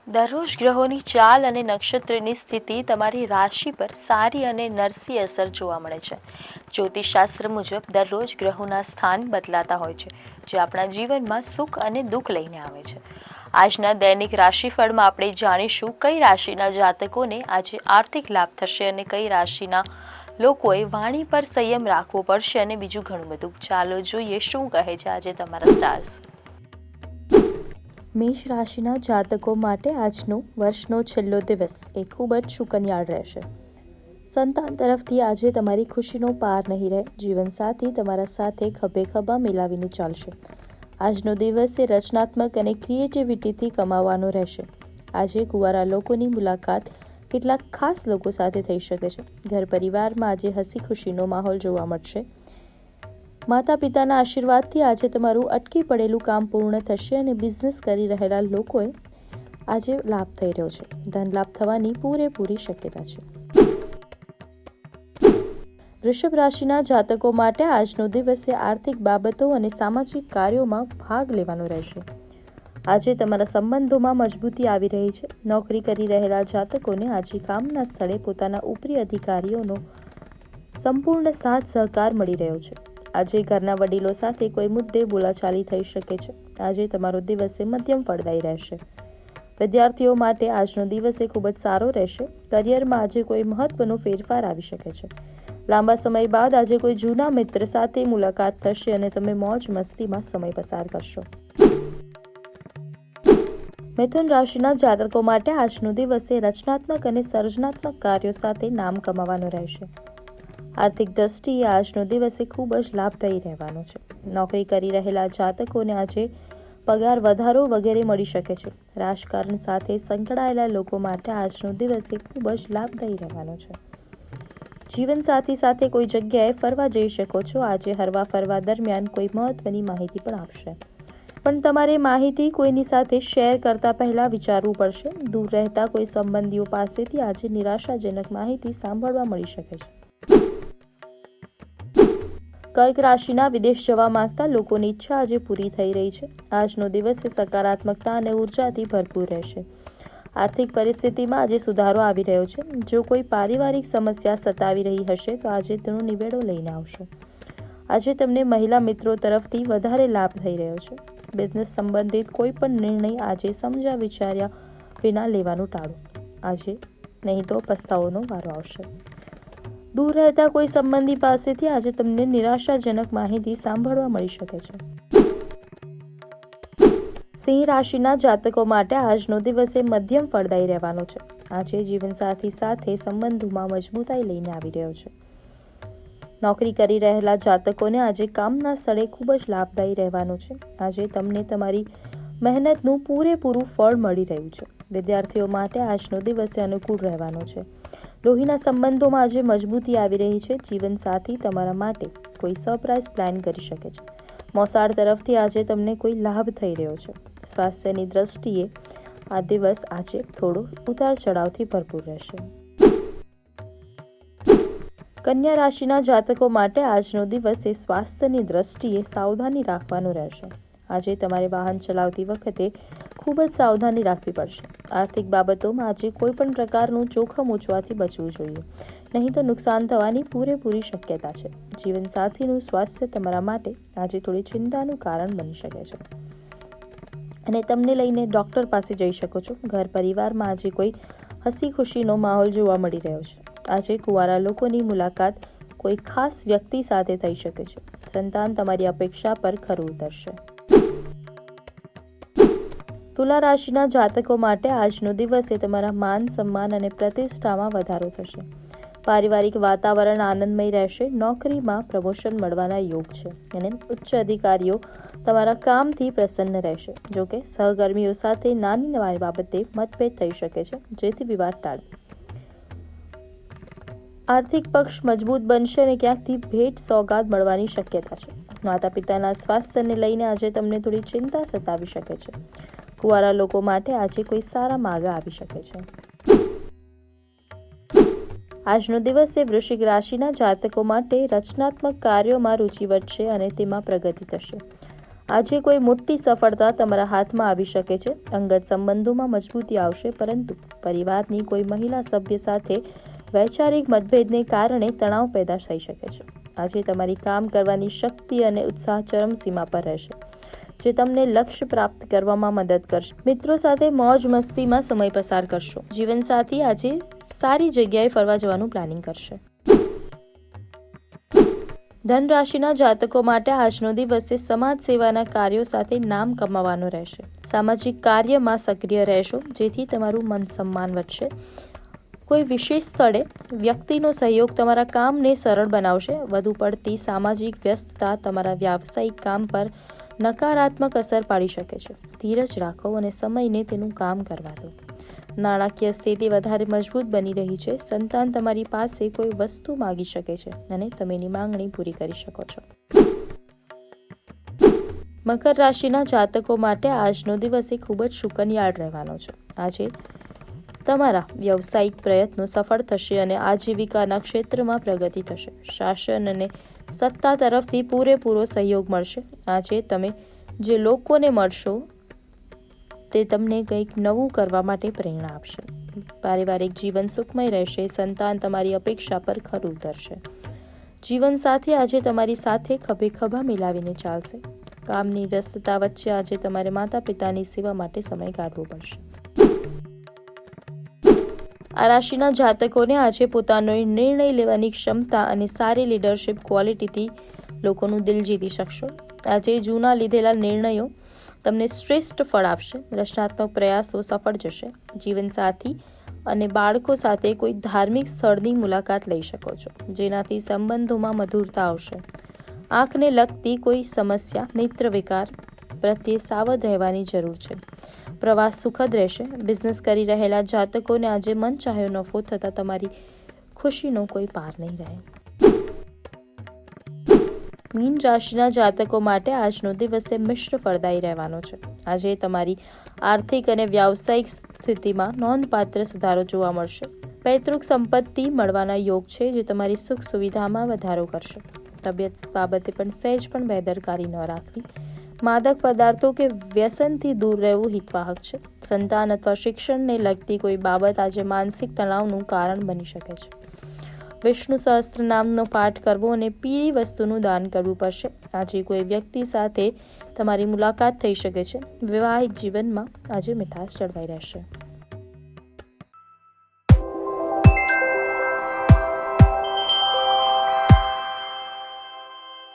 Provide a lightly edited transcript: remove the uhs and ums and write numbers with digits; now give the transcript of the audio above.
દરરોજ ગ્રહોની ચાલ અને નક્ષત્રની સ્થિતિ તમારી રાશિ પર સારી અને નરસી અસર જોવા મળે છે. જ્યોતિષશાસ્ત્ર મુજબ દરરોજ ગ્રહોના સ્થાન બદલાતા હોય છે, જે આપણા જીવનમાં સુખ અને દુઃખ લઈને આવે છે. આજના દૈનિક રાશિફળમાં આપણે જાણીશું કઈ રાશિના જાતકોને આજે આર્થિક લાભ થશે અને કઈ રાશિના લોકોએ વાણી પર સંયમ રાખવો પડશે અને બીજું ઘણું બધું. ચાલો જોઈએ શું કહે છે આજે તમારા સ્ટાર્સ. મેષ રાશિના જાતકો માટે આજનો વર્ષનો છેલ્લો દિવસ એ ખૂબ જ સુકન્યાળ રહેશે. સંતાન તરફથી આજે તમારી ખુશીનો પાર નહીં રહે. જીવનસાથી તમારા સાથે ખભે ખભા મિલાવીને ચાલશે. આજનો દિવસ એ રચનાત્મક અને ક્રિએટિવિટીથી કમાવાનો રહેશે. આજે કુંવારા લોકોની મુલાકાત કેટલાક ખાસ લોકો સાથે થઈ શકે છે. ઘર પરિવારમાં આજે હસી ખુશીનો માહોલ જોવા મળશે. માતા પિતાના આશીર્વાદથી આજે તમારું અટકી પડેલું કામ પૂર્ણ થશે અને બિઝનેસ કરી રહેલા લોકોએ આજે લાભ થઈ રહ્યો છે. ધન લાભ થવાની પૂરેપૂરી શક્યતા છે. વૃષભ રાશિના જાતકો માટે આજનો દિવસ એ આર્થિક બાબતો અને સામાજિક કાર્યોમાં ભાગ લેવાનો રહેશે. આજે તમારા સંબંધોમાં મજબૂતી આવી રહી છે. નોકરી કરી રહેલા જાતકોને આજે કામના સ્થળે પોતાના ઉપરી અધિકારીઓનો સંપૂર્ણ સાથ સહકાર મળી રહ્યો છે. આજે ઘરના વડીલો સાથે કોઈ મુદ્દે બોલાચાલી થઈ શકે છે. આજે તમારો દિવસ મધ્યમ ફળદાયી રહેશે. વિદ્યાર્થીઓ માટે આજનો દિવસ ખૂબ જ સારો રહેશે. કરિયરમાં આજે કોઈ મહત્વનો ફેરફાર આવી શકે છે. લાંબા સમય બાદ આજે કોઈ જૂના મિત્ર સાથે મુલાકાત થશે અને તમે મોજ મસ્તીમાં સમય પસાર કરશો. મિથુન રાશિના જાતકો માટે આજનો દિવસ રચનાત્મક અને સર્જનાત્મક કાર્યો સાથે નામ કમાવાનો રહેશે. આર્થિક દ્રષ્ટિએ આજનો દિવસ ખૂબ જ લાભદાયી રહેવાનો છે. નોકરી કરી રહેલા જાતકોને આજે પગાર વધારો વગેરે મળી શકે છે. રાજકારણ સાથે સંકળાયેલા લોકો માટે આજનો દિવસ ખૂબ જ લાભદાયી રહેવાનો છે. જીવનસાથી સાથે કોઈ જગ્યાએ ફરવા જઈ શકો છો. આજે હરવા ફરવા દરમિયાન કોઈ મહત્વની માહિતી પણ આપશે, પણ તમારે માહિતી કોઈની સાથે શેર કરતા પહેલા વિચારવું પડશે. દૂર રહેતા કોઈ સંબંધીઓ પાસેથી આજે નિરાશાજનક માહિતી સાંભળવા મળી શકે છે. કર્ક રાશિના વિદેશ જવા માંગતા લોકોની ઈચ્છા આજે પૂરી થઈ રહી છે. આજનો દિવસ સકારાત્મકતા અને ઉર્જાથી ભરપૂર રહેશે. આર્થિક પરિસ્થિતિમાં આજે સુધારો આવી રહ્યો છે. જો કોઈ પારિવારિક સમસ્યા સતાવી રહી હશે તો આજે તેનો નિવેડો લઈને આવશો. આજે તમને મહિલા મિત્રો તરફથી વધારે લાભ થઈ રહ્યો છે. બિઝનેસ સંબંધિત કોઈ પણ નિર્ણય આજે સમજ્યા વિચાર્યા વિના લેવાનું ટાળો. આજે નહીં તો પસ્તાવાનો વારો આવશે. દૂર રહેતા કોઈ સંબંધી પાસેથી આજે તમને નિરાશાજનક માહિતી સાંભળવા મળી શકે છે. સિંહ રાશિના જાતકો માટે આજનો દિવસ મધ્યમ ફળદાયી રહેવાનો છે. આજે જીવનસાથી સાથે સંબંધોમાં મજબૂતાઈ લઈને આવી રહ્યો છે. નોકરી કરી રહેલા જાતકોને આજે કામના સ્થળે ખૂબ જ લાભદાયી રહેવાનું છે. આજે તમને તમારી મહેનતનું પૂરેપૂરું ફળ મળી રહ્યું છે. વિદ્યાર્થીઓ માટે આજનો દિવસ અનુકૂળ રહેવાનો છે. લોહીના સંબંધોમાં આજે મજબૂતી આવી રહી છે. જીવનસાથી તમારા માટે કોઈ સરપ્રાઇઝ પ્લાન કરી શકે છે. મોસાળ તરફથી આજે તમને કોઈ લાભ થઈ રહ્યો છે. સ્વાસ્થ્યની દ્રષ્ટિએ આ દિવસ આજે થોડો ઉતાર ચઢાવથી ભરપૂર રહેશે. કન્યા રાશિના જાતકો માટે આજનો દિવસ સ્વાસ્થ્યની દ્રષ્ટિએ સાવધાની રાખવાનો રહેશે. આજે તમારે વાહન ચલાવતી વખતે ખૂબ જ સાવધાની રાખવી પડશે. આર્થિક બાબતોમાં આજે કોઈ પણ પ્રકારનું જોખમ ઉઠવાથી બચવું જોઈએ, નહીં તો નુકસાન થવાની પૂરેપૂરી શક્યતા છે. જીવનસાથીનું સ્વાસ્થ્ય તમારા માટે આજે થોડી ચિંતાનું કારણ બની શકે છે અને તમને લઈને ડૉક્ટર પાસે જઈ શકો છો. ઘર પરિવારમાં આજે કોઈ હસી ખુશીનો માહોલ જોવા મળી રહ્યો છે. આજે કુંવારા લોકોની મુલાકાત કોઈ ખાસ વ્યક્તિ સાથે થઈ શકે છે. સંતાન તમારી અપેક્ષા પર ખરું ઉતરશે. તુલા રાશિના જાતકો માટે આજનો દિવસ તમારા માન સન્માન અને પ્રતિષ્ઠામાં વધારો થશે. પારિવારિક વાતાવરણ આનંદમય રહેશે. નોકરીમાં પ્રમોશન મળવાના યોગ છે અને ઉચ્ચ અધિકારીઓ તમારા કામથી પ્રસન્ન રહેશે. જોકે સહકર્મીઓ સાથે નાની નાની બાબતે મતભેદ થઈ શકે છે, જેથી વિવાદ ટાળો. આર્થિક પક્ષ મજબૂત બનશે અને ક્યાંકથી ભેટ સોગાદ મળવાની શક્યતા છે. માતા પિતાના સ્વાસ્થ્યને લઈને આજે તમને થોડી ચિંતા સતાવી શકે છે. કુંવારા લોકો માટે આજે કોઈ સારા માર્ગ આવી શકે છે. આજનો દિવસ વૃશ્ચિક રાશિના જાતકો માટે રચનાત્મક કાર્યોમાં રુચિ વધશે અને તેમાં પ્રગતિ થશે. આજે કોઈ મોટી સફળતા તમારા હાથમાં આવી શકે છે. અંગત સંબંધોમાં મજબૂતી આવશે, પરંતુ પરિવારની કોઈ મહિલા સભ્ય સાથે વૈચારિક મતભેદને કારણે તણાવ પેદા થઈ શકે છે. આજે તમારી કામ કરવાની શક્તિ અને ઉત્સાહ ચરમસીમા પર રહેશે, જે તમને લક્ષ્ય પ્રાપ્ત કરવામાં મદદ કરશે. મિત્રો સાથે મોજ મસ્તીમાં સમય પસાર કરશો. જીવનસાથી આજે સારી જગ્યાએ ફરવા જવાનું પ્લાનિંગ કરશે. ધન રાશિના જાતકો માટે આજનો દિવસ સમાજ સેવાના કાર્યો સાથે નામ કમાવાનો રહેશે. સામાજિક કાર્યમાં સક્રિય રહેશો, જેથી તમારું મન સન્માન વધશે. કોઈ વિશેષ સ્થળે વ્યક્તિનો સહયોગ તમારા કામને સરળ બનાવશે. વધુ પડતી સામાજિક વ્યસ્તતા તમારા વ્યાવસાયિક કામ પર નકારાત્મક અસર પાડી શકે છે. ધીરજ રાખો અને સમયને તેનું કામ કરવા દો. નાણાકીય સ્થિતિ વધારે મજબૂત બની રહી છે. સંતાન તમારી પાસે કોઈ વસ્તુ માગી શકે છે અને તમે એની માંગણી પૂરી કરી શકો છો. મકર રાશિના જાતકો માટે આજનો દિવસ ખૂબ જ શુકનિયાળ રહેવાનો છે. આજે તમારા વ્યવસાયિક પ્રયત્નો સફળ થશે અને આજીવિકાના ક્ષેત્રમાં પ્રગતિ થશે. શાસન અને સત્તા તરફથી પૂરેપૂરો સહયોગ મળશે. આજે તમે જે લોકોને મળશો તે તમને કંઈક નવું કરવા માટે પ્રેરણા આપશે. પારિવારિક જીવન સુખમય રહેશે. સંતાન તમારી અપેક્ષા પર ખરું ઉતરશે. જીવનસાથી આજે તમારી સાથે ખભે ખભા મિલાવીને ચાલશે. કામની વ્યસ્તતા વચ્ચે આજે તમારે માતા પિતાની સેવા માટે સમય કાઢવો પડશે. આ રાશિના જાતકોને આજે પોતાનો નિર્ણય લેવાની ક્ષમતા અને સારી લીડરશિપ ક્વોલિટીથી લોકોનું દિલ જીતી શકશો. આજે જૂના લીધેલા નિર્ણયો તમને શ્રેષ્ઠ ફળ આપશે. રચનાત્મક પ્રયાસો સફળ જશે. જીવનસાથી અને બાળકો સાથે કોઈ ધાર્મિક સ્થળની મુલાકાત લઈ શકો છો, જેનાથી સંબંધોમાં મધુરતા આવશે. આંખને લગતી કોઈ સમસ્યા, નેત્ર વિકાર પ્રત્યે સાવધ રહેવાની જરૂર છે. પ્રવાસ સુખદ રહેશે. બિઝનેસ કરી રહેલા જાતકોને આજે મનચાહ્યો નફો થતાં તમારી ખુશીનો કોઈ પાર નહીં રહે. મીન રાશિના જાતકો માટે આજનો દિવસ મિશ્ર ફળદાયી રહેવાનો છે. આજે તમારી આર્થિક અને વ્યાવસાયિક સ્થિતિમાં નોંધપાત્ર સુધારો જોવા મળશે. પૈતૃક સંપત્તિ મળવાના યોગ છે, જે તમારી સુખ સુવિધામાં વધારો કરશે. તબિયત બાબતે પણ સહેજ પણ બેદરકારી ન રાખવી. માદક પદાર્થો કે વ્યસનથી દૂર રહેવું હિતવાહક છે. સંતાન અથવા શિક્ષણને લગતી કોઈ બાબત આજે માનસિક તણાવનું કારણ બની શકે છે. વિષ્ણુ સહસ્ત્ર નામનો પાઠ કરવો અને પીળી વસ્તુનું દાન કરવું પડશે. આજે કોઈ વ્યક્તિ સાથે તમારી મુલાકાત થઈ શકે છે. વૈવાહિક જીવનમાં આજે મીઠાશ જળવાઈ રહેશે.